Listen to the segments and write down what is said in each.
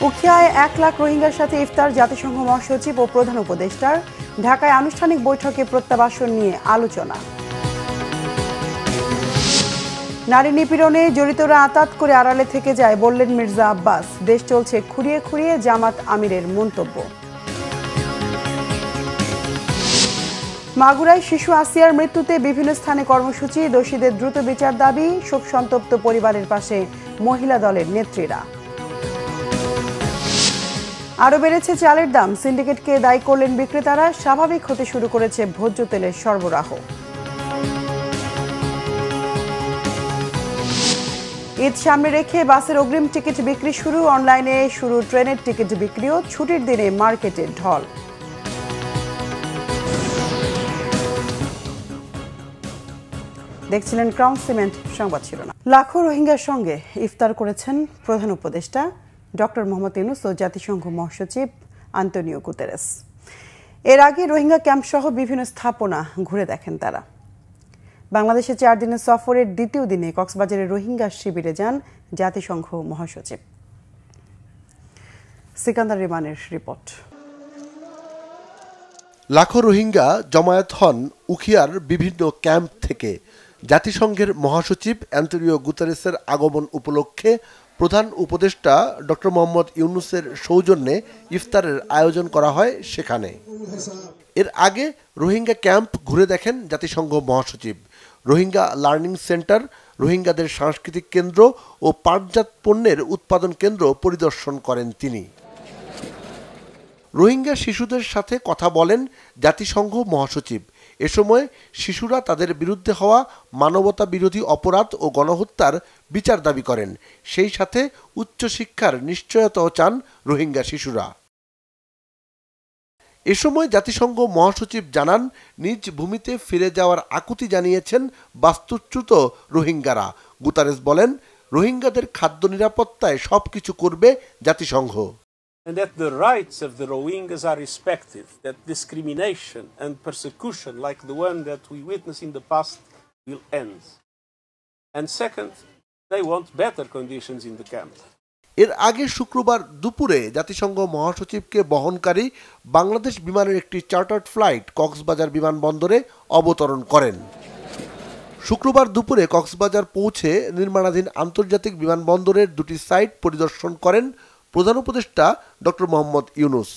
উখিয়ায় 1 লাখ রোহিঙ্গার সাথে ইফতার, জাতিসংঘ মহাসচিব ও প্রধান উপদেষ্টার। ঢাকায় আনুষ্ঠানিক বৈঠকে প্রত্যাবাসন নিয়ে আলোচনা। নারী নিপীড়নে জড়িতরা আঁতাত করে আড়ালে থেকে যায় বললেন মির্জা আব্বাস। দেশ চলছে খুঁড়িয়ে খুঁড়িয়ে, জামাত আমিরের মন্তব্য। মাগুরায় শিশু আসিয়ার মৃত্যুতে বিভিন্ন স্থানে কর্মসূচি, দোষীদের দ্রুত বিচার দাবি। শোকসন্তপ্ত পরিবারের পাশে মহিলা দলের নেত্রীরা। আরও বেড়েছে চালের দাম, সিন্ডিকেটকে দায়ী করলেন বিক্রেতারা। স্বাভাবিক হতে শুরু করেছে ভোজ্য তেলের সরবরাহ। ঈদ সামনে রেখে বাসের অগ্রিম টিকিট বিক্রি শুরু, অনলাইনে শুরু ট্রেনের টিকিট বিক্রিও। ছুটির দিনে মার্কেটে ঢল। দেখছিলেন ক্রাউন সিমেন্ট সংবাদ শিরোনাম। লাখো রোহিঙ্গার সঙ্গে ইফতার করেছেন প্রধান উপদেষ্টা ডক্টর মোহাম্মদ ইউনূস ও জাতিসংঘ মহাসচিব আন্তোনিও গুতেরেস। এর আগে রোহিঙ্গা ক্যাম্প সহ বিভিন্ন স্থাপনা ঘুরে দেখেন তারা। বাংলাদেশে 4 দিনের সফরের দ্বিতীয় দিনে কক্সবাজারের রোহিঙ্গা শিবিরে যান জাতিসংঘ মহাসচিব। সিকান্দার রিমানের রিপোর্ট। লাখো রোহিঙ্গা জমায়েত হন উখিয়ার বিভিন্ন ক্যাম্প থেকে। জাতিসংঘের মহাসচিব অ্যান্টোনিও গুতেরেসের আগমন উপলক্ষে প্রধান উপদেষ্টা ডক্টর মোহাম্মদ ইউনূসের সৌজন্যে ইফতারের আয়োজন করা হয় সেখানে। এর আগে রোহিঙ্গা ক্যাম্প ঘুরে দেখেন জাতিসংঘ মহাসচিব। রোহিঙ্গা লার্নিং সেন্টার, রোহিঙ্গাদের সাংস্কৃতিক কেন্দ্র ও পাটজাত পণ্যের উৎপাদন কেন্দ্র পরিদর্শন করেন তিনি। রোহিঙ্গা শিশুদের সাথে কথা বলেন জাতিসংঘ মহাসচিব। এ সময় শিশুরা তাদের বিরুদ্ধে হওয়া মানবতা বিরোধী অপরাধ ও গণহত্যার বিচার দাবি করেন। সেই সাথে উচ্চশিক্ষার নিশ্চয়তাও চান রোহিঙ্গা শিশুরা। এ সময় জাতিসংঘ মহাসচিব জানান, নিজ ভূমিতে ফিরে যাওয়ার আকুতি জানিয়েছেন বাস্তুচ্যুত রোহিঙ্গারা। গুতারেস বলেন, রোহিঙ্গাদের খাদ্য নিরাপত্তায় সবকিছু করবে জাতিসংঘ। And that the rights of the Rohingyas are respected, that discrimination and persecution like the one that we witnessed in the past will end. And second, they want better conditions in the camp. এর আগে শুক্রবার দুপুরে জাতিসংঘ মহাসচিবকে বহনকারী বাংলাদেশ বিমানের একটি chartered flight Cox's Bazar বিমানবন্দরে অবতরণ করেন। শুক্রবার দুপুরে কক্সবাজার পৌঁছে নির্মাণাধীন আন্তর্জাতিক বিমানবন্দরের 2টি সাইট পরিদর্শন করেন প্রধান উপদেষ্টা ডক্টর মোহাম্মদ ইউনূস।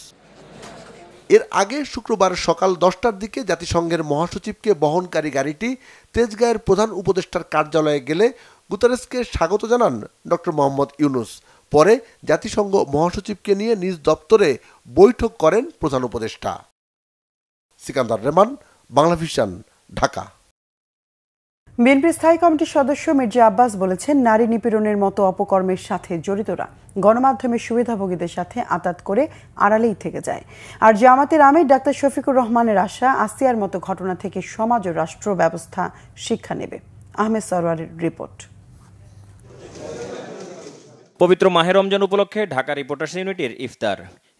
এর আগে শুক্রবার সকাল 10টার দিকে জাতিসংঘের মহাসচিবকে বহনকারী গাড়িটি তেজগাঁয়ের প্রধান উপদেষ্টার কার্যালয়ে গেলে গুতেরেসকে স্বাগত জানান ডক্টর মোহাম্মদ ইউনূস। পরে জাতিসংঘ মহাসচিবকে নিয়ে নিজ দপ্তরে বৈঠক করেন প্রধান উপদেষ্টা। সিকান্দার রেমান, বাংলাভিশন, ঢাকা। বিএনপির স্থায়ী কমিটির সদস্য মির্জা আব্বাস বলেছেন, নারী নিপীড়নের মতো অপকর্মের সাথে জড়িতরা গণমাধ্যমের সুবিধাভোগীদের সাথে আঁতাত করে আড়ালেই থেকে যায়। আর জামাতের আমির ডাক্তার শফিকুর রহমানের আশা, আসিয়ার মতো ঘটনা থেকে সমাজ ও রাষ্ট্র ব্যবস্থা শিক্ষা নেবে। আহমেদ সরওয়ারের রিপোর্ট। পবিত্র মাহে রমজান উপলক্ষে ঢাকা রিপোর্টার্স ইউনিটির ইফতার।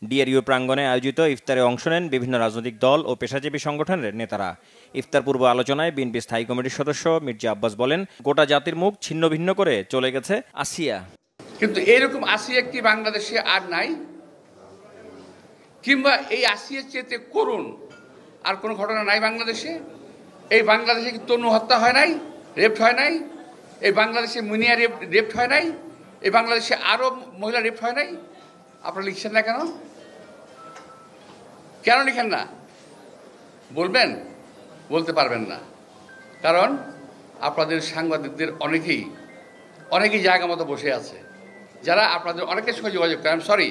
ডিআরইউ প্রাঙ্গণে আয়োজিত ইফতারে অংশ নেন বিভিন্ন রাজনৈতিক দল ও পেশাজীবী সংগঠনের নেতারা। ইফতার পূর্ব আলোচনায় বিএনপি স্থায়ী কমিটির সদস্য মির্জা আব্বাস বলেন, গোটা জাতির মুখ ছিন্ন ভিন্ন করে চলে গেছে আসিয়া। কিন্তু এরকম আসিয়া কি বাংলাদেশে আর নাই? কিংবা এই আসিয়ার চেয়ে করুণ আর কোনো ঘটনা নাই বাংলাদেশে? এই বাংলাদেশে কি তনু হত্যা হয় নাই, রেপ হয় নাই? এই বাংলাদেশে মুনিয়া রেপ হয় নাই? এই বাংলাদেশে আরো মহিলা রেপ হয় নাই? আপনারা লিখছেন না কেন? কেন লিখেন না? বলবেন? বলতে পারবেন না, কারণ আপনাদের সাংবাদিকদের অনেকেই জায়গা মতো বসে আছে, যারা আপনাদের অনেকের সঙ্গে যোগাযোগ করে। আমি সরি,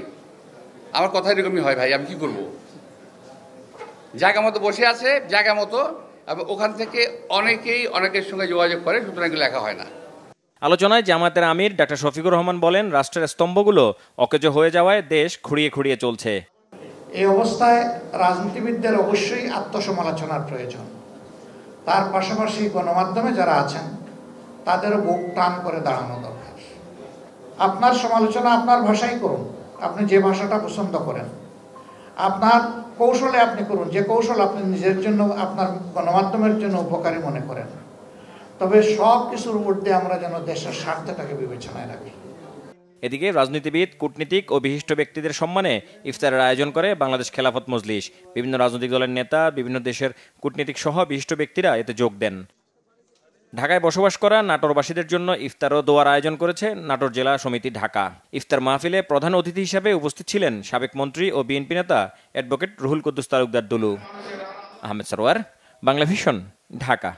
আমার কথা এরকমই হয় ভাই, আমি কি করব? জায়গা মতো বসে আছে, জায়গা মতো, এবং ওখান থেকে অনেকের সঙ্গে যোগাযোগ করে, সুতরাং এগুলো লেখা হয় না। আলোচনায় জামাতের আমির ডাক্তার শফিকুর রহমান বলেন, রাষ্ট্রের স্তম্ভগুলো অকেজো হয়ে যাওয়ায় দেশ খুঁড়িয়ে খুঁড়িয়ে চলছে। এই অবস্থায় রাজনীতিবিদদের অবশ্যই আত্মসমালোচনার প্রয়োজন। তার পাশাপাশি গণমাধ্যমে যারা আছেন তাদেরও বুক টান করে দাঁড়ানো দরকার। আপনার সমালোচনা আপনার ভাষাই করুন, আপনি যে ভাষাটা পছন্দ করেন, আপনার কৌশলে আপনি করুন, যে কৌশল আপনি নিজের জন্য, আপনার গণমাধ্যমের জন্য উপকারী মনে করেন। তবে সব কিছুর ঊর্ধ্বে আমরা যেন দেশের স্বার্থটাকে বিবেচনায় রাখি। এদিকে রাজনীতিবিদ, কূটনীতিক ও বিশিষ্ট ব্যক্তিদের সম্মানে ইফতারের আয়োজন করে বাংলাদেশ খেলাফত মজলিস। বিভিন্ন রাজনৈতিক দলের নেতা, বিভিন্ন দেশের কূটনীতিক সহ বিশিষ্ট ব্যক্তিরা এতে যোগ দেন। ঢাকায় বসবাস করা নাটোরবাসীদের জন্য ইফতার ও দোয়ার আয়োজন করেছে নাটোর জেলা সমিতি ঢাকা। ইফতার মাহফিলে প্রধান অতিথি হিসেবে উপস্থিত ছিলেন সাবেক মন্ত্রী ও বিএনপি নেতা অ্যাডভোকেট রুহুল কুদ্দুস তালুকদার দুলু। আহমেদ সরোয়ার, বাংলা ভিশন, ঢাকা।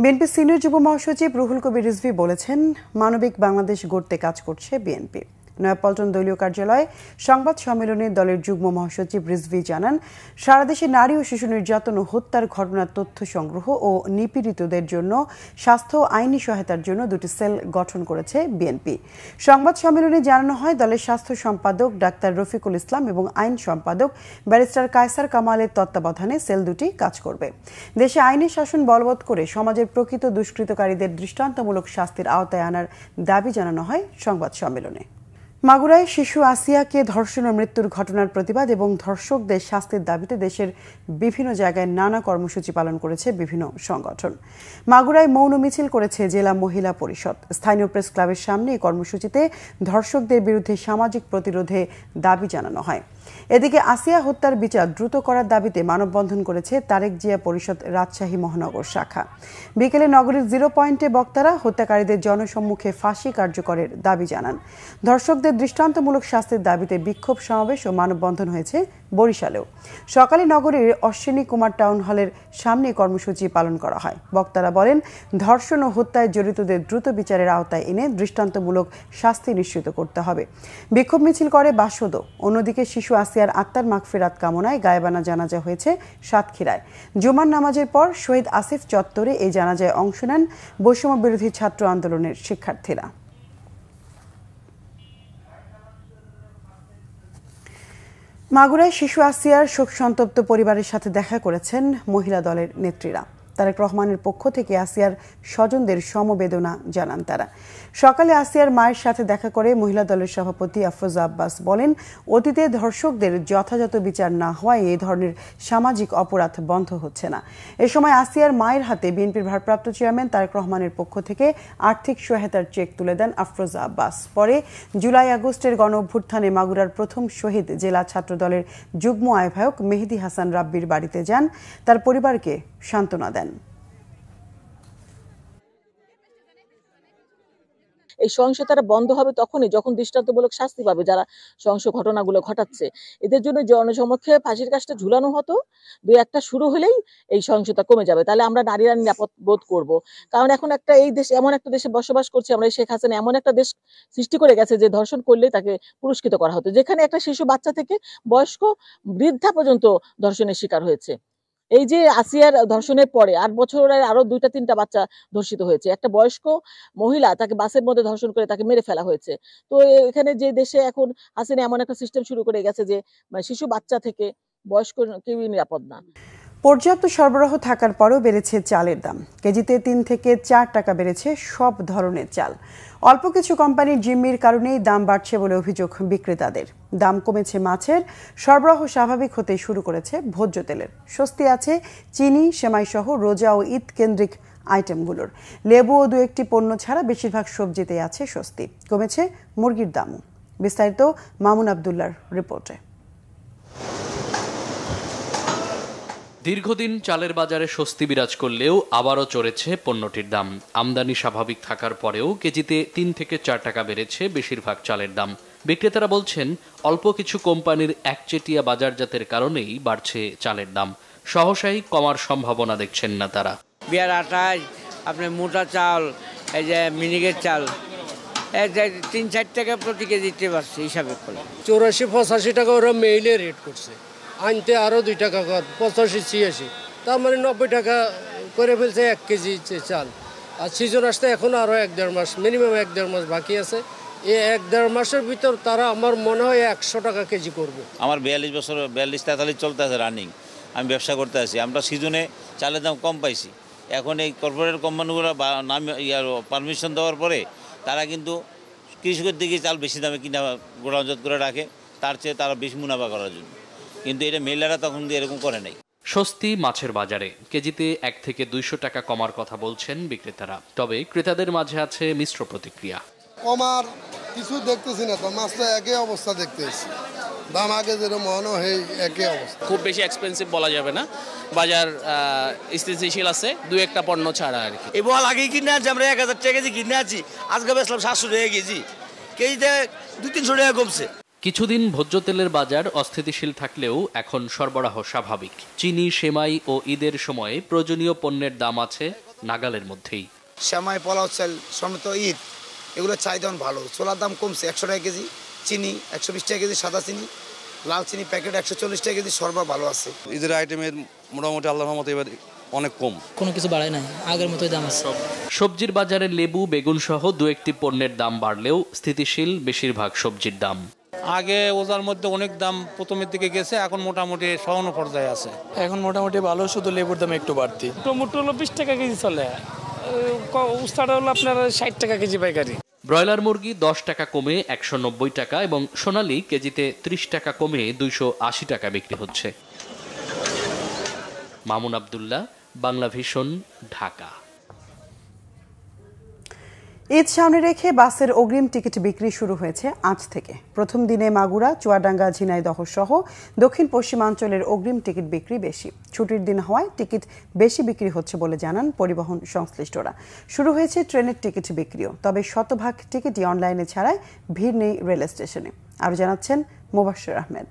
বিএনপি সিনিয়র যুব মহাসচিব রুহুল কবির রিজভী বলেছেন, মানবিক বাংলাদেশ গড়তে কাজ করছে বিএনপি। নয়াপল্টন দলীয় কার্যালয়ে সংবাদ সম্মেলনে দলের যুগ্ম মহাসচিব রিজভী জানান, সারা দেশে নারী ও শিশু নির্যাতন ও হত্যার ঘটনার তথ্য সংগ্রহ ও নিপীড়িতদের জন্য স্বাস্থ্য আইনি সহায়তার জন্য দুটি সেল গঠন করেছে বিএনপি। সংবাদ সম্মেলনে জানানো হয়, দলের স্বাস্থ্য সম্পাদক ডাক্তার রফিকুল ইসলাম এবং আইন সম্পাদক ব্যারিস্টার কায়সার কামালের তত্ত্বাবধানে সেল দুটি কাজ করবে। দেশে আইনি শাসন বলবৎ করে সমাজের প্রকৃত দুষ্কৃতকারীদের দৃষ্টান্তমূলক শাস্তির আওতায় আনার দাবি জানানো হয় সংবাদ সম্মেলনে। মাগুরায় শিশু আসিয়াকে ধর্ষণ ও মৃত্যুর ঘটনার প্রতিবাদ এবং ধর্ষকদের শাস্তির দাবিতে দেশের বিভিন্ন জায়গায় নানা কর্মসূচি পালন করেছে বিভিন্ন সংগঠন। মাগুরায় মৌন মিছিল করেছে জেলা মহিলা পরিষদ। স্থানীয় প্রেস ক্লাবের সামনে এই কর্মসূচিতে ধর্ষকদের বিরুদ্ধে সামাজিক প্রতিরোধে দাবি জানানো হয়। এদিকে আসিয়া হত্যার বিচার দ্রুত করার দাবিতে মানববন্ধন করেছে তারেক জিয়া পরিষদ রাজশাহী মহানগর শাখা। বিকেলে নগরীর 0 পয়েন্টে বক্তারা হত্যাকারীদের জনসম্মুখে ফাঁসি কার্যকরের দাবি জানান। ধর্ষকদের দৃষ্টান্তমূলক শাস্তির দাবিতে বিক্ষোভ সমাবেশ ও মানববন্ধন হয়েছে বরিশালেও। সকালে নগরীর অশ্বিনী কুমার টাউন হলের সামনে কর্মসূচি পালন করা হয়। বক্তারা বলেন, ধর্ষণ ও হত্যায় জড়িতদের দ্রুত বিচারের আওতায় এনে দৃষ্টান্তমূলক শাস্তি নিশ্চিত করতে হবে। বিক্ষোভ মিছিল করে বাসদও। অন্যদিকে শিশু আসিয়ার আত্মার মাগফিরাত কামনায় গায়েবানা জানাজা হয়েছে সাতক্ষীরায়। জুমার নামাজের পর শহীদ আসিফ চত্বরে এই জানাজায় অংশ নেন বৈষম্য বিরোধী ছাত্র আন্দোলনের শিক্ষার্থীরা। মাগুরায় শিশু আসিয়ার শোকসন্তপ্ত পরিবারের সাথে দেখা করেছেন মহিলা দলের নেত্রীরা। তারেক রহমানের পক্ষ থেকে আসিয়ার স্বজনদের সমবেদনা জানান তারা। সকালে আসিয়ার মায়ের সাথে দেখা করে মহিলা দলের সভাপতি আফরোজা আব্বাস বলেন, অতীতে ধর্ষকদের যথাযথ বিচার না হওয়ায় এই ধরনের সামাজিক অপরাধ বন্ধ হচ্ছে না। এ সময় আসিয়ার মায়ের হাতে বিএনপির ভারপ্রাপ্ত চেয়ারম্যান তারেক রহমানের পক্ষ থেকে আর্থিক সহায়তার চেক তুলে দেন আফরোজা আব্বাস। পরে জুলাই আগস্টের গণ অভ্যুত্থানে মাগুরার প্রথম শহীদ জেলা ছাত্র দলের যুগ্ম আহ্বায়ক মেহেদী হাসান রাব্বির বাড়িতে যান, তার পরিবারকে সান্ত্বনা দেন। এই সহিংসতাটা বন্ধ হবে তখনই যখন দৃষ্টান্তমূলক শাস্তি পাবে যারা সহিংস ঘটনাগুলো ঘটাচ্ছে। এদের জন্য জনসমক্ষে ফাঁসির কাজটা ঝুলানো হতো, 2-1টা শুরু হলেই এই সহিংসতা কমে যাবে। তাহলে আমরা নারীরা নিরাপদ বোধ করব। কারণ এখন এই দেশ এমন একটা দেশে বসবাস করছি আমরা, শেখ হাসিনা এমন একটা দেশ সৃষ্টি করে গেছে যে ধর্ষণ করলেই তাকে পুরস্কৃত করা হতো, যেখানে একটা শিশু বাচ্চা থেকে বয়স্ক বৃদ্ধা পর্যন্ত ধর্ষণের শিকার হয়েছে। এই যে আসিয়ার ধর্ষণের পরে 8 বছরের আরো 2-3টা বাচ্চা ধর্ষিত হয়েছে। একটা বয়স্ক মহিলা তাকে বাসের মধ্যে ধর্ষণ করে তাকে মেরে ফেলা হয়েছে। তো এখানে যে দেশে এখন হাসিনা এমন একটা সিস্টেম শুরু করে গেছে যে শিশু বাচ্চা থেকে বয়স্ক কেউই নিরাপদ না। পর্যাপ্ত সরবরাহ থাকার পরেও বেড়েছে চালের দাম। কেজিতে 3 থেকে 4 টাকা বেড়েছে সব ধরনের চাল। অল্প কিছু কোম্পানির জিম্মির কারণেই দাম বাড়ছে বলে অভিযোগ বিক্রেতাদের। দাম কমেছে মাছের, সরবরাহ স্বাভাবিক হতে শুরু করেছে ভোজ্য তেলের। স্বস্তি আছে চিনি, সেমাই সহ রোজা ও ঈদ কেন্দ্রিক আইটেমগুলোর। লেবু ও 2-1টি পণ্য ছাড়া বেশিরভাগ সবজিতে আছে স্বস্তি। কমেছে মুরগির দামও। বিস্তারিত মামুন আবদুল্লাহর রিপোর্টে। দীর্ঘদিন চালের বাজারে স্বস্তি বিরাজ করলেও আবারও চড়েছে পণ্যটির দাম। আমদানি স্বাভাবিক থাকার পরেও কেজিতে 3 থেকে 4 টাকা বেড়েছে বেশিরভাগ চালের দাম। বিক্রেতারা বলছেন, অল্প কিছু কোম্পানির একচেটিয়া বাজারজাতের কারণেই বাড়ছে চালের দাম। সহসাই কমার সম্ভাবনা দেখছেন না তারা। বিয়ার আটায় আপনার মোটা চাল, এই যে মিনিকের চাল 3-4 টাকা প্রতি কেজি দিতে পারছে হিসাবে করে। 84-85 টাকা ওরা মেইলে রেট করছে, আনতে আরও 2 টাকা কর, 85-86, তার মানে 90 টাকা করে ফেলছে 1 কেজি চাল। আর সিজন আসতে এখন আরও 1-1.5 মাস, মিনিমাম 1-1.5 মাস বাকি আছে। এই 1-1.5 মাসের ভিতর তারা আমার মনে হয় 100 টাকা কেজি করবে। আমার 42-43 চলতে আছে রানিং, আমি ব্যবসা করতে আছি। আমরা সিজনে চালের দাম কম পাইছি। এখন এই কর্পোরেট কোম্পানিগুলো নাম পারমিশন দেওয়ার পরে তারা কিন্তু কৃষকের দিকে চাল বেশি দামে কিনা গোড়াজত করে রাখে, তার চেয়ে তারা বেশি মুনাফা করার জন্য। কিন্তু এটা মেলারা তখন দিয়ে এরকম করে নাই। স্বস্তি মাছের বাজারে কেজিতে 1 থেকে 200 টাকা কমার কথা বলছেন বিক্রেতারা। তবে ক্রেতাদের মাঝে আছে মিশ্র প্রতিক্রিয়া। কমার কিছু দেখতেছি না তো, মাছ তো একই অবস্থা দেখতেছি, দাম আগে যেরকম মনে হয় একই অবস্থা। খুব বেশি এক্সপেন্সিভ বলা যাবে না, বাজার স্থিতিশীল আছে, 2-1টা পণ্য ছাড়া আর কি। এবার আগেই কিনে আছি আমরা 1000 টাকা কেজি কিনে আছি, আজকে বেচলাম 700 টাকা কেজি, কেজিতে 200-300 টাকা কমছে। কিছুদিন ভোজ্য তেলের বাজার অস্থিতিশীল থাকলেও এখন সরবরাহ স্বাভাবিক। চিনি, সেমাই ও ঈদের সময়ে প্রয়োজনীয় পণ্যের দাম আছে নাগালের মধ্যেই। সেমাই, পোলাও চাল, সমেত ঈদ, এগুলো চাহিদা ভালো। ছোলার দাম কমছে 100 টাকা কেজি, চিনি 120 টাকা কেজি, সাদা চিনি, লাল চিনি প্যাকেট 140 টাকা কেজি, সরবরাহ ভালো আছে। ঈদের আইটেমের মোটামুটি আল্লাহর রহমতে এবার অনেক কম, কোনো কিছু বাড়ায় নাই, আগের মতোই দাম আছে। সবজির বাজারে লেবু, বেগুন সহ 2-1টি পণ্যের দাম বাড়লেও স্থিতিশীল বেশিরভাগ সবজির দাম। আগে ওজার মধ্যে অনেক দাম প্রথমের দিকে গেছে, এখন মোটামুটি সহন পর্যায়ে আছে। এখন মোটামুটি ভালো, শুধু লেবুর দাম একটু বাড়তি। টমেটো হলো 20 টাকা কেজি চলে, উস্তাটা হলো আপনার 60 টাকা কেজি পাইকারি। ব্রয়লার মুরগি 10 টাকা কমে 190 টাকা এবং সোনালী কেজিতে 30 টাকা কমে 280 টাকা বিক্রি হচ্ছে। মামুন আব্দুল্লাহ, বাংলা ভিশন, ঢাকা। ঈদ সামনে রেখে বাসের অগ্রিম টিকিট বিক্রি শুরু হয়েছে আজ থেকে। প্রথম দিনে মাগুরা, চুয়াডাঙ্গা, ঝিনাইদহ সহ দক্ষিণ পশ্চিমাঞ্চলের অগ্রিম টিকিট বিক্রি বেশি। ছুটির দিন হওয়ায় টিকিট বেশি বিক্রি হচ্ছে বলে জানান পরিবহন সংশ্লিষ্টরা। শুরু হয়েছে ট্রেনের টিকিট বিক্রিও, তবে শতভাগ টিকিটই অনলাইনে ছাড়ায় ভিড় নেই রেল স্টেশনে। আরও জানাচ্ছেন মোবাশ্বের আহমেদ।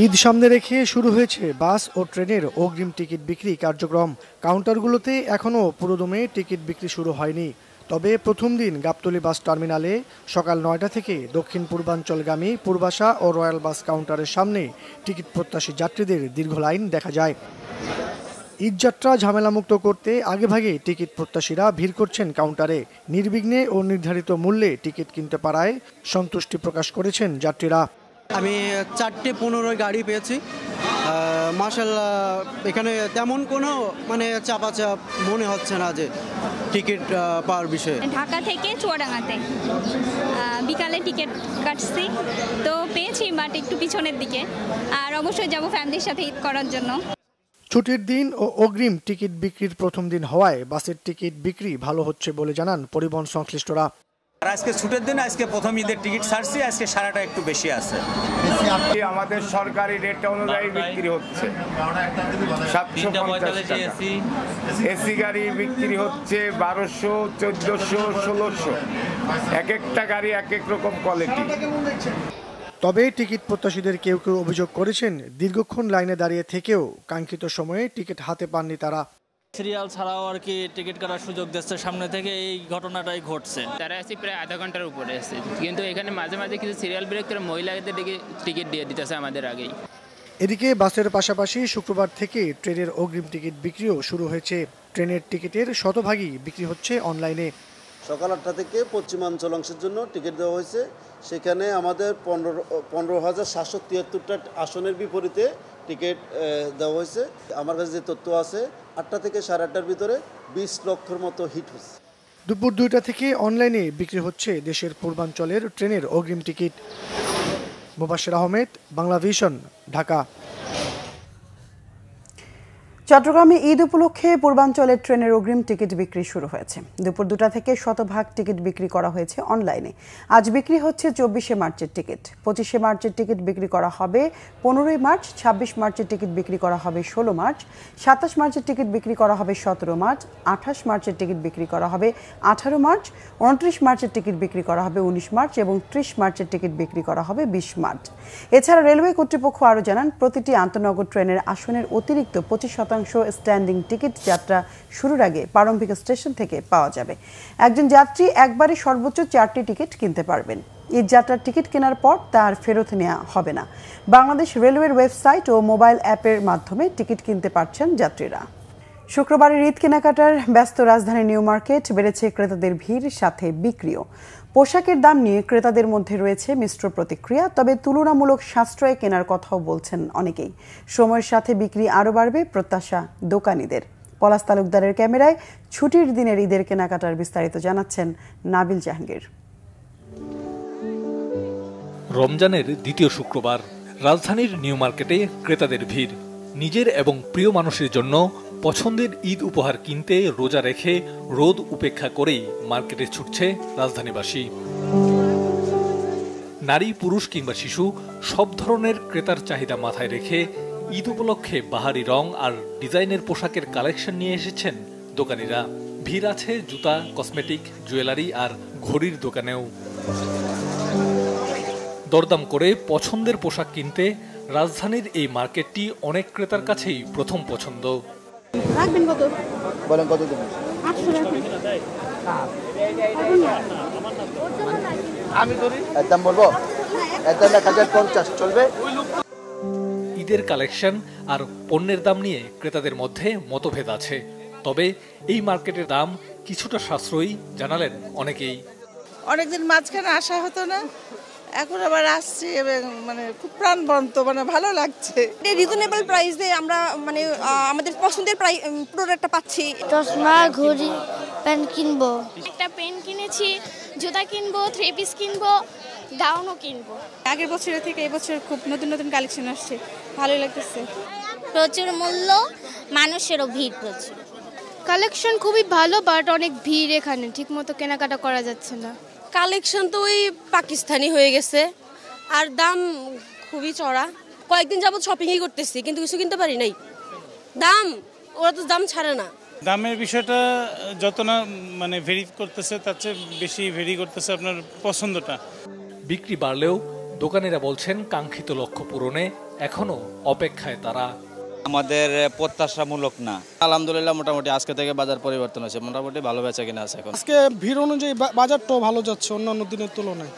ঈদ সামনে রেখে শুরু হয়েছে বাস ও ট্রেনের অগ্রিম টিকিট বিক্রি কার্যক্রম। কাউন্টারগুলোতে এখনও পুরোদমে টিকিট বিক্রি শুরু হয়নি, তবে প্রথম দিন গাবতলী বাস টার্মিনালে সকাল 9টা থেকে দক্ষিণ পূর্বাঞ্চলগামী পূর্বাশা ও রয়্যাল বাস কাউন্টারের সামনে টিকিট প্রত্যাশী যাত্রীদের দীর্ঘ লাইন দেখা যায়। ঈদযাত্রা ঝামেলামুক্ত করতে আগেভাগে টিকিট প্রত্যাশীরা ভিড় করছেন কাউন্টারে। নির্বিঘ্নে ও নির্ধারিত মূল্যে টিকিট কিনতে পারায় সন্তুষ্টি প্রকাশ করেছেন যাত্রীরা। আমি 4:15 গাড়ি পেয়েছি, মাশাআল্লাহ। এখানে তেমন কোনো চাপাচাপ মনে হচ্ছে না যে টিকিট পাওয়ার বিষয়ে। ঢাকা থেকে চুয়াডাঙ্গাতে বিকালে টিকিট কাটছি, তো পেয়েছি, বাট একটু পিছনের দিকে। আর অবশ্যই যাব ফ্যামিলির সাথে ঈদ করার জন্য। ছুটির দিন ও অগ্রিম টিকিট বিক্রির প্রথম দিন হওয়ায় বাসের টিকিট বিক্রি ভালো হচ্ছে বলে জানান পরিবহন সংশ্লিষ্টরা। আজকে ছুটির দিন, আজকে প্রথম ঈদের টিকিট ছাড়ছি, আজকে সারাটা একটু বেশি আছে। আমাদের সরকারি রেট অনুযায়ী বিক্রি হচ্ছে 750 টাকা। এসি গাড়ি বিক্রি হচ্ছে 1200, 1400, 1600। এক একটা গাড়ি এক এক রকম কোয়ালিটি। তবে টিকিট প্রত্যাশীদের কেউ কেউ অভিযোগ করেছেন দীর্ঘক্ষণ লাইনে দাঁড়িয়ে থেকেও কাঙ্ক্ষিত সময়ে টিকিট হাতে পাননি তারা। সিরিয়াল ছাড়াও আর কি টিকিট কাটার সুযোগ দিচ্ছে সামনে থেকে, এই ঘটনাটাই ঘটছে। তারা আসি প্রায় আধা ঘন্টার উপরে আসছে, কিন্তু এখানে মাঝে মাঝে কিছু সিরিয়াল ব্রেক করে মহিলাদের টিকিট দিয়ে দিতেছে আমাদের আগেই। এদিকে বাসের পাশাপাশি শুক্রবার থেকে ট্রেনের অগ্রিম টিকিট বিক্রিও শুরু হয়েছে। ট্রেনের টিকিটের শতভাগই বিক্রি হচ্ছে অনলাইনে। সকাল 8টা থেকে পশ্চিমাঞ্চল অংশের জন্য টিকিট দেওয়া হয়েছে। সেখানে আমাদের 15,773টা আসনের বিপরীতে টিকিট দেওয়া হয়েছে। আমার কাছে যে তথ্য আছে, 8টা থেকে 8:30টার ভিতরে 20 লক্ষের মতো হিট হচ্ছে। দুপুর 2টা থেকে অনলাইনে বিক্রি হচ্ছে দেশের পূর্বাঞ্চলের ট্রেনের অগ্রিম টিকিট। মোবাশ্বের আহমেদ, বাংলা ভিশন, ঢাকা। চট্টগ্রামে ঈদ উপলক্ষে পূর্বাঞ্চলের ট্রেনের অগ্রিম টিকিট বিক্রি শুরু হয়েছে। দুপুর 2টা থেকে শতভাগ টিকিট বিক্রি করা হয়েছে অনলাইনে। আজ বিক্রি হচ্ছে 24শে মার্চের টিকিট, 25শে মার্চের টিকিট বিক্রি করা হবে 15ই মার্চ, 26 মার্চের টিকিট বিক্রি করা হবে 16 মার্চ, 27 মার্চের টিকিট বিক্রি করা হবে 17 মার্চ, 28 মার্চের টিকিট বিক্রি করা হবে 18 মার্চ, 29 মার্চের টিকিট বিক্রি করা হবে 19 মার্চ এবং 30 মার্চের টিকিট বিক্রি করা হবে 20 মার্চ। এছাড়া রেলওয়ে কর্তৃপক্ষ আরও জানান, প্রতিটি আন্তনগর ট্রেনের আসনের অতিরিক্ত 25% স্ট্যান্ডিং টিকিট যাত্রা শুরুর আগে প্রারম্ভিক স্টেশন থেকে পাওয়া যাবে। একজন যাত্রী একবারে সর্বোচ্চ 4টি টিকিট কিনতে পারবেন। ঈদ যাত্রার টিকিট কেনার পর তার ফেরত নেওয়া হবে না। বাংলাদেশ রেলওয়ের ওয়েবসাইট ও মোবাইল অ্যাপের মাধ্যমে টিকিট কিনতে পারছেন যাত্রীরা। শুক্রবারের ঈদ কেনাকাটার ব্যস্ত রাজধানী নিউ মার্কেট, বেড়েছে ক্রেতাদের ভিড়, সাথে বিক্রিও। পোশাকের দাম নিয়ে ক্রেতাদের মধ্যে রয়েছে মিশ্র প্রতিক্রিয়া, তবে তুলনামূলক সাশ্রয়ে কেনার কথাও বলছেন অনেকেই। সময়ের সাথে বিক্রি আরও বাড়বে প্রত্যাশা দোকানীদের। পলাশ তালুকদারের ক্যামেরায় ছুটির দিনের ঈদের কেনাকাটার বিস্তারিত জানাচ্ছেন নাবিল জাহাঙ্গীর। রমজানের দ্বিতীয় শুক্রবার রাজধানীর নিউ মার্কেটে ক্রেতাদের ভিড়। নিজের এবং প্রিয় মানুষের জন্য পছন্দের ঈদ উপহার কিনতে রোজা রেখে রোদ উপেক্ষা করেই মার্কেটে ছুটছে রাজধানীবাসী। নারী, পুরুষ কিংবা শিশু সব ধরনের ক্রেতার চাহিদা মাথায় রেখে ঈদ উপলক্ষে বাহারি রং আর ডিজাইনের পোশাকের কালেকশন নিয়ে এসেছেন দোকানিরা। ভিড় আছে জুতা, কসমেটিক, জুয়েলারি আর ঘড়ির দোকানেও। দরদাম করে পছন্দের পোশাক কিনতে রাজধানীর এই মার্কেটটি অনেক ক্রেতার কাছেই প্রথম পছন্দ। রাখবেন কত? বলেন কত দেবেন? 800 আমি করি একদম বলবো, একদম 1050 চলবে। ঈদের কালেকশন আর পণ্যের দাম নিয়ে ক্রেতাদের মধ্যে মতভেদ আছে, তবে এই মার্কেটের দাম কিছুটা সাশ্রয়ী জানালেন অনেকেই। অনেকদিন মাঝখানে আসা হতো না, এখন আবার আসছি এবং মানে খুব প্রাণবন্ত, মানে ভালো লাগছে। রিজনেবল প্রাইসে আমরা মানে আমাদের পছন্দের প্রোডাক্টটা পাচ্ছি। চশমা, ঘড়ি, পেন কিনবো। একটা পেন কিনেছি, জুতা কিনবো, 3 পিস কিনবো, গাউনও কিনবো। আগের বছরের থেকে এবছর খুব নতুন নতুন কালেকশন আসছে, ভালোই লাগতেছে। প্রচুর মূল্য, মানুষেরও ভিড় প্রচুর। কালেকশন খুবই ভালো, বাট অনেক ভিড়, এখানে ঠিকমতো কেনাকাটা করা যাচ্ছে না। কালেকশন তো ওই পাকিস্তানি হয়ে গেছে, আর দাম খুবই চড়া। কয়েকদিন যাবত শপিংই করতেছি, কিন্তু কিছু কিনতে পারি নাই। দাম, ওরা তো দাম ছাড়ে না। দামের বিষয়টা যত না মানে ভেরি করতেছে, তার চেয়ে বেশি ভেরি করতেছে আপনার পছন্দটা। বিক্রি বাড়লেও দোকানিরা বলছেন কাঙ্ক্ষিত লক্ষ্য পূরণে এখনো অপেক্ষায় তারা। আমাদের প্রত্যাশামূলক না। আলহামদুলিল্লাহ মোটামুটি আজকে থেকে বাজার পরিবর্তন হয়েছে, মোটামুটি ভালো বেচা কিনা আছে এখন। আজকে ভিড় অনুযায়ী বাজারটাও ভালো যাচ্ছে অন্যান্য দিনের তুলনায়।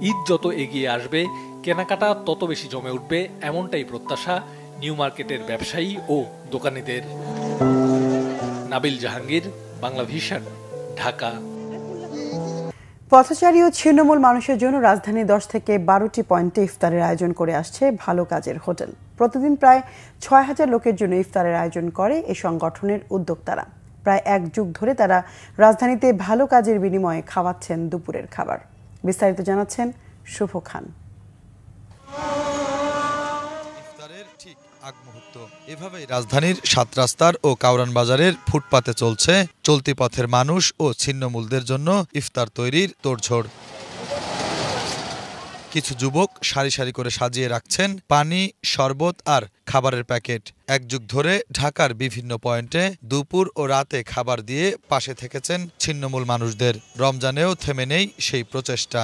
ঈদ যত এগিয়ে আসবে কেনাকাটা তত বেশি জমে উঠবে, এমনটাই প্রত্যাশা নিউ মার্কেটের ব্যবসায়ী ও দোকানীদের। নাবিল জাহাঙ্গীর, বাংলা ভিশন, ঢাকা। পথচারী ও ছিন্নমূল মানুষের জন্য রাজধানী 10 থেকে 12টি পয়েন্টে ইফতারের আয়োজন করে আসছে ভালো কাজের হোটেল। প্রতিদিন প্রায় 6000 লোকের জন্য ইফতারের আয়োজন করে এই সংগঠনের উদ্যোক্তারা। প্রায় 1 যুগ ধরে তারা রাজধানীতে ভালো কাজের বিনিময়ে খাওয়াচ্ছেন দুপুরের খাবার। বিস্তারিত জানাচ্ছেন শুভ খান। ইফতারের ঠিক আগ মুহূর্ত এভাবেই রাজধানীর 7 রাস্তার ও কাউরান বাজারের ফুটপাতে চলছে চলতি পথের মানুষ ও ছিন্নমূলদের জন্য ইফতার তৈরির তোড়ঝোড়। কিছু যুবক সারি সারি করে সাজিয়ে রাখছেন পানি, শরবত আর খাবারের প্যাকেট। 1 যুগ ধরে ঢাকার বিভিন্ন পয়েন্টে দুপুর ও রাতে খাবার দিয়ে পাশে থেকেছেন ছিন্নমূল মানুষদের। রমজানেও থেমে নেই সেই প্রচেষ্টা।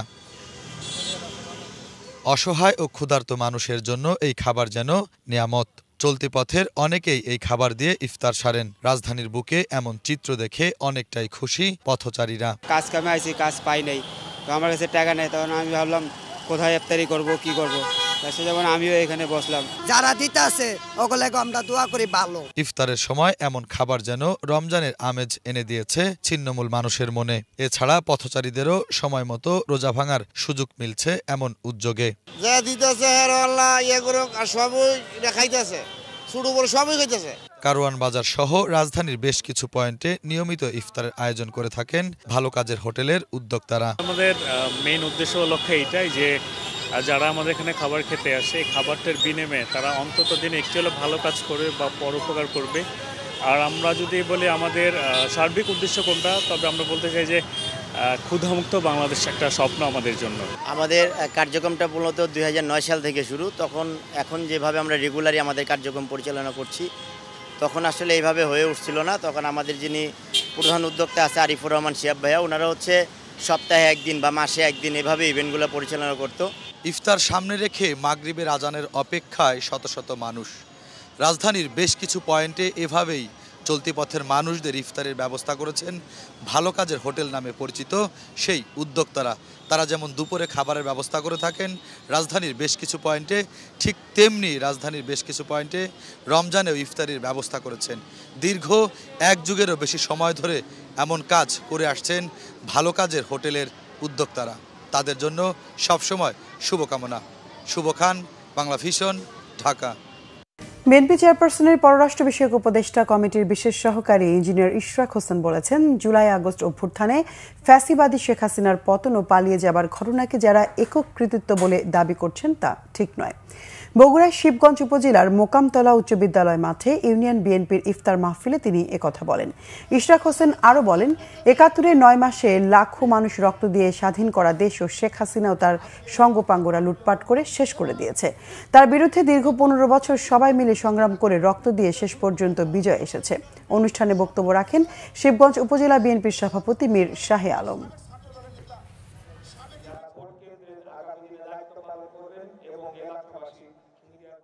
অসহায় ও ক্ষুধার্ত মানুষের জন্য এই খাবার যেন নিয়ামত। চলতি পথের অনেকেই এই খাবার দিয়ে ইফতার সারেন। রাজধানীর বুকে এমন চিত্র দেখে অনেকটাই খুশি পথচারীরা। কাজ কামে আইছি, কাজ পাই নাই, তো আমার কাছে টাকা নেই, তখন আমি ভাবলাম কোথায় ইফতারি করব, কি করব, তাই যখন আমিও এখানে বসলাম। যারা দিতে আছে ওগুলোকে আমরা দোয়া করি ভালো। ইফতারের সময় এমন খাবার যেন রমজানের আমেজ এনে দিয়েছে ছিন্নমূল মানুষের মনে। এছাড়া পথচারীদেরও সময় মতো রোজা ভাঙার সুযোগ মিলছে এমন উদ্যোগে। যা দিতেছে আল্লাহ ইয়ে করুক, আর সবই দেখাইতেছে, ছোট বড় সবই হইতেছে। কারওয়ান বাজার সহ রাজধানীর বেশ কিছু পয়েন্টে নিয়মিত ইফতারের আয়োজন করে থাকেন ভালো কাজের হোটেলের উদ্যোক্তারা। আমাদের মেইন উদ্দেশ্য লক্ষ্য এইটাই যে যারা আমাদের এখানে খাবার খেতে আসে, খাবারটার বিনিময়ে তারা অন্তত দিনে একটু হলে ভালো কাজ করবে বা পরোপকার করবে। আর আমরা যদি বলি আমাদের সার্বিক উদ্দেশ্য কোনটা, তবে আমরা বলতে চাই যে ক্ষুধামুক্ত বাংলাদেশ একটা স্বপ্ন আমাদের জন্য। আমাদের কার্যক্রমটা মূলত 2009 সাল থেকে শুরু। এখন যেভাবে আমরা রেগুলারই আমাদের কার্যক্রম পরিচালনা করছি, তখন আসলে এইভাবে হয়ে উঠছিল না। তখন আমাদের যিনি প্রধান উদ্যোক্তা আছে আরিফুর রহমান শিহাব ভাইয়া, ওনারা হচ্ছে সপ্তাহে 1 দিন বা মাসে 1 দিন এভাবে ইভেন্টগুলো পরিচালনা করত। ইফতার সামনে রেখে মাগরিবের আজানের অপেক্ষায় শত শত মানুষ। রাজধানীর বেশ কিছু পয়েন্টে এভাবেই চলতি পথের মানুষদের ইফতারের ব্যবস্থা করেছেন ভালো কাজের হোটেল নামে পরিচিত সেই উদ্যোক্তারা। তারা যেমন দুপুরে খাবারের ব্যবস্থা করে থাকেন রাজধানীর বেশ কিছু পয়েন্টে, ঠিক তেমনি রাজধানীর বেশ কিছু পয়েন্টে রমজানেও ইফতারির ব্যবস্থা করেছেন। দীর্ঘ 1 যুগেরও বেশি সময় ধরে এমন কাজ করে আসছেন ভালো কাজের হোটেলের উদ্যোক্তারা। তাদের জন্য সবসময় শুভকামনা। শুভ খান, বাংলা ভিশন, ঢাকা। বিএনপি চেয়ারপারসনের পররাষ্ট্র বিষয়ক উপদেষ্টা কমিটির বিশেষ সহকারী ইঞ্জিনিয়ার ইশরাক হোসেন বলেছেন, জুলাই আগস্ট অভ্যুত্থানে ফ্যাসিবাদী শেখ হাসিনার পতন ও পালিয়ে যাবার ঘটনাকে যারা একক কৃতিত্ব বলে দাবি করছেন তা ঠিক নয়। বগুড়ার শিবগঞ্জ উপজেলার মোকামতলা উচ্চ বিদ্যালয় মাঠে ইউনিয়ন বিএনপির ইফতার মাহফিলে তিনি একথা বলেন। ইশরাক হোসেন আরও বলেন, ৭১-এর ৯ মাসে লাখো মানুষ রক্ত দিয়ে স্বাধীন করা দেশ ও শেখ হাসিনাও তার সঙ্গপাঙ্গরা লুটপাট করে শেষ করে দিয়েছে। তার বিরুদ্ধে দীর্ঘ ১৫ বছর সবাই মিলে সংগ্রাম করে রক্ত দিয়ে শেষ পর্যন্ত বিজয় এসেছে। অনুষ্ঠানে বক্তব্য রাখেন শিবগঞ্জ উপজেলা বিএনপির সভাপতি মীর শাহে আলম।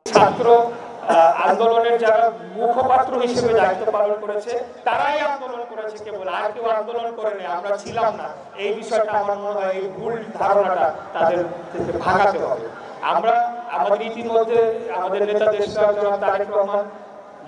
ছাত্র আন্দোলনের যারা মুখপাত্র হিসেবে দায়িত্ব পালন করেছে তারাই আন্দোলন করেছে, কেবল আর কেউ আন্দোলন করেনি, আমরা ছিলাম না। এই বিষয়টা আমার মনে হয় এই ভুল ধারণাটা তাদের ভাঙাতে হবে। আমরা আমাদের ইতিমধ্যে আমাদের নেতা দেশনায়ক জনাব তারেক রহমান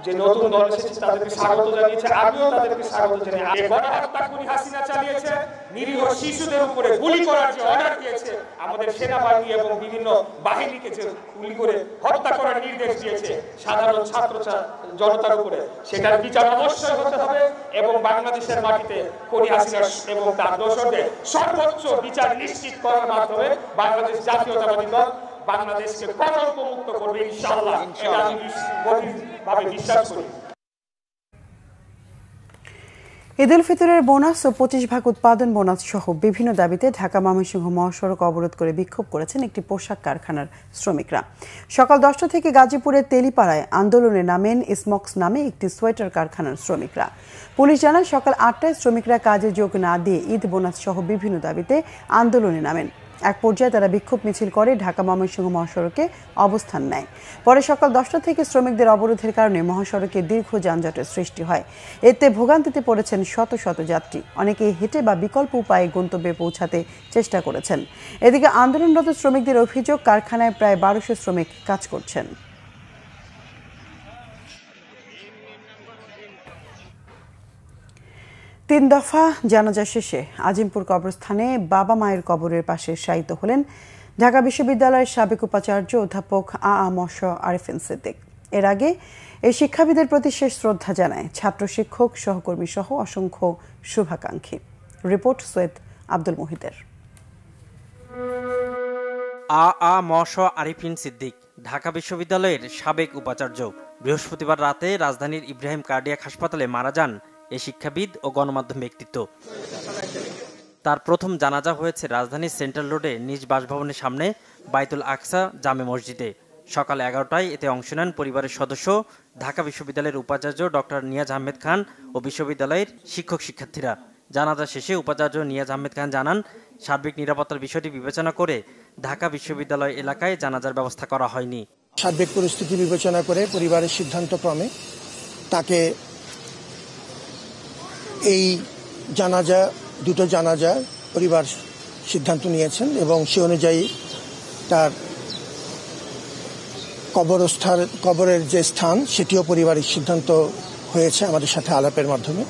যে নতুন দল এসেছে তাদেরকে স্বাগত জানিয়েছে, আমিও তাদেরকে স্বাগত জানাই। গণহত্যা খুনি হাসিনা চালিয়েছে, নিরীহ শিশুদের উপরে গুলি করার যে অর্ডার দিয়েছে, আমাদের সেনাবাহিনী এবং বিভিন্ন বাহিনীকে যে গুলি করে হত্যা করার নির্দেশ দিয়েছে সাধারণ ছাত্র জনতার উপরে, সেটার বিচার অবশ্যই হতে হবে এবং বাংলাদেশের মাটিতে খুনি হাসিনা এবং তার দোষরদের সর্বোচ্চ বিচার নিশ্চিত করার মাধ্যমে বাংলাদেশ জাতীয়তাবাদী দল বাংলাদেশকে কলঙ্ক মুক্ত করবে ইনশাআল্লাহ, এটা আমি গভীরভাবে বিশ্বাস করি। ঈদ উল ফিতরের বোনাস ও 25 ভাগ উৎপাদন বোনাস সহ বিভিন্ন দাবিতে ঢাকা ময়মনসিংহ মহাসড়ক অবরোধ করে বিক্ষোভ করেছেন একটি পোশাক কারখানার শ্রমিকরা। সকাল 10টা থেকে গাজীপুরের তেলিপাড়ায় আন্দোলনে নামেন স্মক্স নামে একটি সোয়েটার কারখানার শ্রমিকরা। পুলিশ জানায় সকাল 8টায় শ্রমিকরা কাজে যোগ না দিয়ে ঈদ বোনাস সহ বিভিন্ন দাবিতে আন্দোলনে নামেন। এক পর্যায়ে তারা বিক্ষোভ মিছিল করে ঢাকা ময়মনসিংহ মহাসড়কে অবস্থান নেয়। পরে সকাল 10টা থেকে শ্রমিকদের অবরোধের কারণে মহাসড়কে দীর্ঘ যানজটের সৃষ্টি হয়। এতে ভোগান্তিতে পড়েছেন শত শত যাত্রী। অনেকেই হেঁটে বা বিকল্প উপায়ে গন্তব্যে পৌঁছাতে চেষ্টা করেছেন। এদিকে আন্দোলনরত শ্রমিকদের অভিযোগ, কারখানায় প্রায় 1200 শ্রমিক কাজ করছেন। 3 দফা জানাজা শেষে আজিমপুর কবরস্থানে বাবা মায়ের কবরের পাশে শায়িত হলেন ঢাকা বিশ্ববিদ্যালয়ের সাবেক উপাচার্য অধ্যাপক আ.ম.স. আরিফিন সিদ্দিক। এর আগে এই শিক্ষাবিদের প্রতি শেষ শ্রদ্ধা জানায় ছাত্র, শিক্ষক, সহকর্মী সহ অসংখ্য শুভাকাঙ্ক্ষী। রিপোর্ট সৈয়দ আব্দুল মুহিতের। আ.ম.স. আরিফিন সিদ্দিক ঢাকা বিশ্ববিদ্যালয়ের সাবেক উপাচার্য। বৃহস্পতিবার রাতে রাজধানীর ইব্রাহিম কার্ডিয়াক হাসপাতালে মারা যান এই শিক্ষাবিদ ও গণমাধ্যম ব্যক্তিত্ব। তার প্রথম জানাজা হয়েছে রাজধানীর সেন্ট্রাল রোডে নিজ বাসভবনের সামনে বাইতুল আকসা জামে মসজিদে। সকাল 11টায় এতে অংশ নেন পরিবারের সদস্য, ঢাকা বিশ্ববিদ্যালয়ের উপাচার্য ডক্টর নিয়াজ আহমেদ খান ও বিশ্ববিদ্যালয়ের শিক্ষক শিক্ষার্থীরা। জানাজা শেষে উপাচার্য নিয়াজ আহমেদ খান জানান, সার্বিক নিরাপত্তার বিষয়টি বিবেচনা করে ঢাকা বিশ্ববিদ্যালয় এলাকায় জানাজার ব্যবস্থা করা হয়নি। সার্বিক পরিস্থিতি বিবেচনা করে পরিবারের সিদ্ধান্তক্রমে তাকে এই দুটো জানাজা পরিবার সিদ্ধান্ত নিয়েছেন এবং সে অনুযায়ী তার কবরের যে স্থান সেটিও পরিবারের সিদ্ধান্ত হয়েছে আমাদের সাথে আলাপের মাধ্যমে,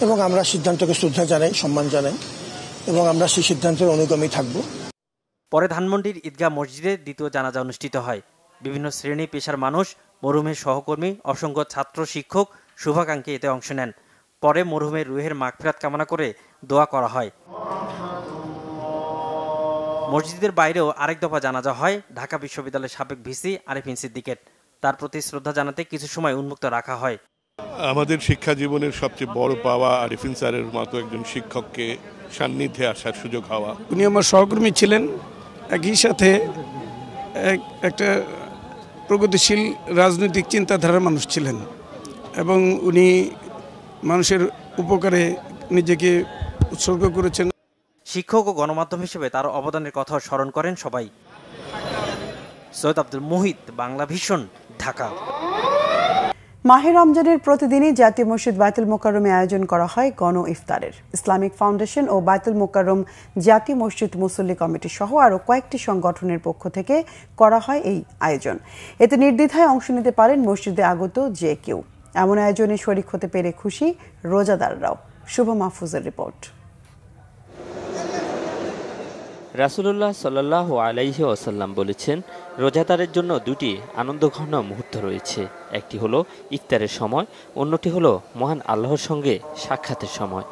এবং আমরা সিদ্ধান্তকে শ্রদ্ধা জানাই, সম্মান জানাই এবং আমরা সেই সিদ্ধান্তের অনুগামী থাকব। পরে ধানমন্ডির ঈদগাহ মসজিদে দ্বিতীয় জানাজা অনুষ্ঠিত হয়। বিভিন্ন শ্রেণী পেশার মানুষ, মরহুমের সহকর্মী, অসংখ্য ছাত্র, শিক্ষক, শুভাকাঙ্ক্ষী এতে অংশ নেন। পরে মরহুমের রুহের মাগফিরাত কামনা করে দোয়া করা হয়। মসজিদের বাইরেও আরেক দফা জানাজা হয় ঢাকা বিশ্ববিদ্যালয়ের সাবেক ভিসি আরিফিন সিদ্দিকের। তার প্রতি শ্রদ্ধা জানাতে কিছু সময় উন্মুক্ত রাখা হয়। আমাদের শিক্ষা জীবনের সবচেয়ে বড় পাওয়া আরিফিন স্যারের মতো একজন শিক্ষককে সান্নিধ্যে আসার সুযোগ হওয়া। উনি আমার সহকর্মী ছিলেন, একই সাথে একটা প্রগতিশীল রাজনৈতিক চিন্তাধারার মানুষ ছিলেন এবং উনি মানুষের উপকারে নিজেকে উৎসর্গ করেছেন। শিক্ষক ও গণমাধ্যম হিসেবে তার অবদানের কথা স্মরণ করেন সবাই। সৈয়দ আব্দুল মুহিত, বাংলা ভিশন, ঢাকা। মাহে রমজানের প্রতিদিনই জাতীয় মসজিদ বায়তুল মোকাররমে আয়োজন করা হয় গণ ইফতারের। ইসলামিক ফাউন্ডেশন ও বায়তুল মোকাররম জাতীয় মসজিদ মুসল্লি কমিটি সহ আরও কয়েকটি সংগঠনের পক্ষ থেকে করা হয় এই আয়োজন। এতে নির্দ্বিধায় অংশ নিতে পারেন মসজিদে আগত যে কেউ। এমন আয়োজনে শরিক হতে পেরে খুশি রোজাদাররাও। শুভ মাহফুজের রিপোর্ট। রাসূলুল্লাহ সাল্লাল্লাহু আলাইহি ওয়াসাল্লাম বলেছেন, রোজাদারের জন্য দুটি আনন্দঘন মুহূর্ত রয়েছে। একটি হলো ইফতারের সময়, অন্যটি হলো মহান আল্লাহর সঙ্গে সাক্ষাতের সময়।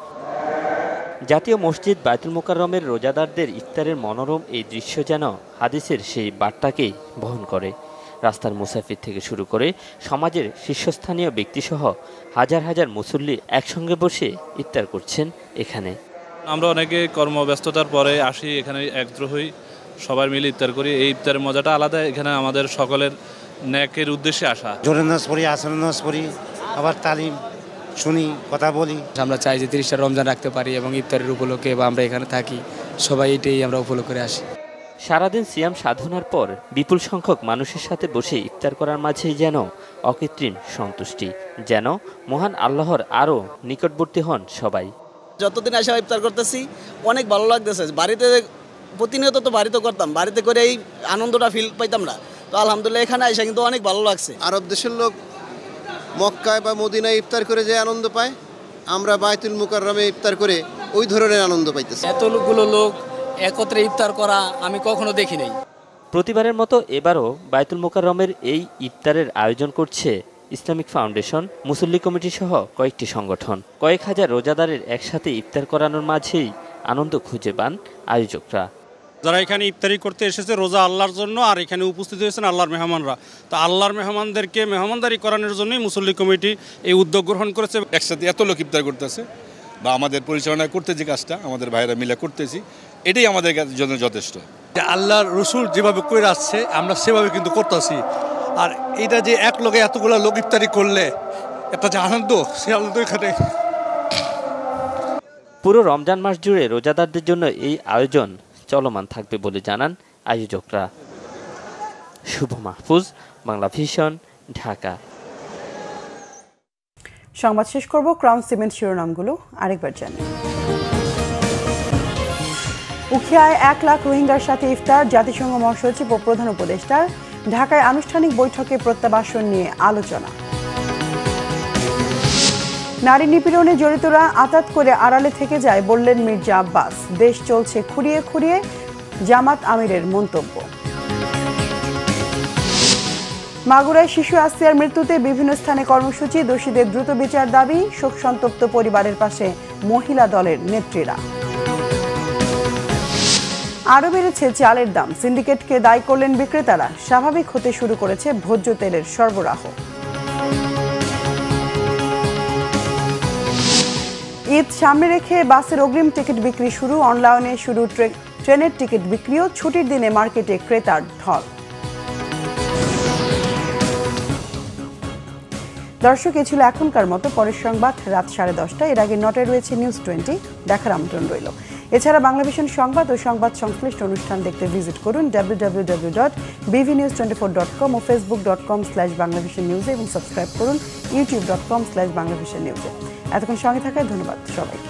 জাতীয় মসজিদ বায়তুল মোকাররমের রোজাদারদের ইফতারের মনোরম এই দৃশ্য যেন হাদিসের সেই বার্তাকেই বহন করে। রাস্তার মুসাফির থেকে শুরু করে সমাজের শীর্ষস্থানীয় ব্যক্তিসহ হাজার হাজার মুসল্লি একসঙ্গে বসে ইফতার করছেন এখানে। আমরা অনেকে কর্মব্যস্ততার পরে আসি, এখানে একত্র হই, সবাই মিলে ইফতার করি। এই ইফতারের মজাটা আলাদা। এখানে আমাদের সকলের ন্যাকের উদ্দেশ্যে আসা। জোরে নামাজ পড়ি, আসর নামাজ পড়ি, আবার তালিম শুনি, কথা বলি। আমরা চাই যে 30টা রমজান রাখতে পারি এবং ইফতারের উপলক্ষে বা আমরা এখানে থাকি, সবাই এটাই আমরা উপলক্ষ করে আসি। সারাদিন সিয়াম সাধনার পর বিপুল সংখ্যক মানুষের সাথে বসে ইফতার করার মাঝেই যেন অকৃত্রিম সন্তুষ্টি, যেন মহান আল্লাহর আরও নিকটবর্তী হন সবাই। যতদিন আসা ইফতার করতেছি অনেক ভালো লাগতেছে। বাড়িতে প্রতিনিয়ত তো বাড়িতে করতাম, বাড়িতে করে এই আনন্দটা ফিল পাইতাম না, তো আলহামদুলিল্লাহ এখানে আসা কিন্তু অনেক ভালো লাগছে। আরব দেশের লোক মক্কায় বা মদিনায় ইফতার করে যে আনন্দ পায়, আমরা বাইতুল মুকাররমে ইফতার করে ওই ধরনের আনন্দ পাইতেছি। এত লোকগুলো লোক একত্রে ইফতার করা আমি কখনো দেখি নাই। প্রতিবারের মতো এবারও বাইতুল মুকাররমের এই ইফতারের আয়োজন করছে ইসলামিক ফাউন্ডেশন, মুসল্লি কমিটি সহ কয়েকটি সংগঠন। কয়েক হাজার রোজাদারের একসাথে ইফতার করানোর মাঝেই আনন্দ খুঁজে পান আয়োজকরা। যারা এখানে ইফতারি করতে এসেছে রোজা আল্লাহর জন্য, আর এখানে উপস্থিত হয়েছেন আল্লাহর মেহমানরা, তো আল্লাহর মেহমানদেরকে মেহমানদারি করানোর জন্যই মুসল্লি কমিটি এই উদ্যোগ গ্রহণ করেছে। একসাথে এত লোক ইফতার করতেছে বা আমাদের পরিচালনা করতে যে কাজটা আমাদের ভাইয়েরা মিলে করতেছি, এটাই আমাদের জন্য যথেষ্ট। আল্লাহর রসুল যেভাবে করে আসছে আমরা সেভাবে কিন্তু করতেছি। আর এটা যে এক লোকে এতগুলো লোক ইফতারি করলে একটা যে আনন্দ, সে আনন্দ এখানে। পুরো রমজান মাস জুড়ে রোজাদারদের জন্য এই আয়োজন চলমান থাকবে বলে জানান আয়োজকরা। শুভ মাহফুজ, বাংলা ভিশন, ঢাকা। সংবাদ শেষ করব ক্রাউন সিমেন্ট শিরোনামগুলো আরেকবার জানি। উখিয়ায় 1 লাখ রোহিঙ্গার সাথে ইফতার, জাতিসংঘ মহাসচিব ও প্রধান উপদেষ্টার। ঢাকায় আনুষ্ঠানিক বৈঠকে প্রত্যাবাসন নিয়ে আলোচনা। নারী নিপীড়নে জড়িতরা আঁতাত করে আড়ালে থেকে যায় বললেন মির্জা আব্বাস। দেশ চলছে খুঁড়িয়ে খুঁড়িয়ে, জামাত আমিরের মন্তব্য। মাগুরায় শিশু আসিয়ার মৃত্যুতে বিভিন্ন স্থানে কর্মসূচি, দোষীদের দ্রুত বিচার দাবি। শোকসন্তপ্ত পরিবারের পাশে মহিলা দলের নেত্রীরা। আরও বেড়েছে চালের দাম, সিন্ডিকেটকে দায়ী করলেন বিক্রেতারা। স্বাভাবিক হতে শুরু করেছে ভোজ্য তেলের সরবরাহ। ঈদ সামনে রেখে বাসের অগ্রিম টিকিট বিক্রি শুরু, অনলাইনে শুরু ট্রেনের টিকিট বিক্রিও। ছুটির দিনে মার্কেটে ক্রেতার ঢল। দর্শক, এ ছিল এখনকার মতো। পরের সংবাদ রাত 10:30। এর আগে 9টায় রয়েছে নিউজ 20, দেখার আমন্ত্রণ রইল। এছাড়া বাংলাভিশন সংবাদ ও সংবাদ সংশ্লিষ্ট অনুষ্ঠান দেখতে ভিজিট করুন www.bvnews24.com ও facebook.com/banglavisionnews এবং সাবস্ক্রাইব করুন youtube.com/banglavisionnews। এতক্ষণ সঙ্গে থাকায় ধন্যবাদ সবাইকে।